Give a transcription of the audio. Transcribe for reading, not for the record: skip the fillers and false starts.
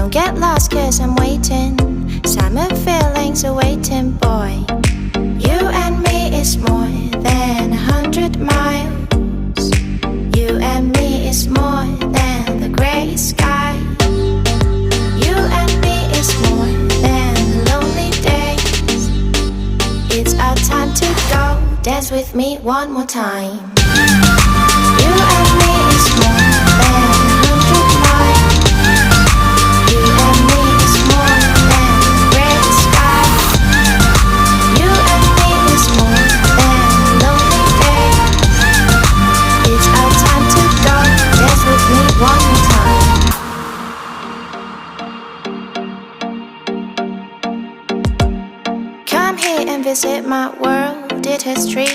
Don't get lost cause I'm waiting. Summer feelings are waiting, boy. You and me is more than 100 miles. You and me is more than the gray sky. You and me is more than lonely days. It's our time to go. Dance with me one more time. You and me is more than 100 miles. You and me is more than gray sky. You and me is more than lonely days. It's our time to go. Dance with me one more time. Come here and visit my world. Did history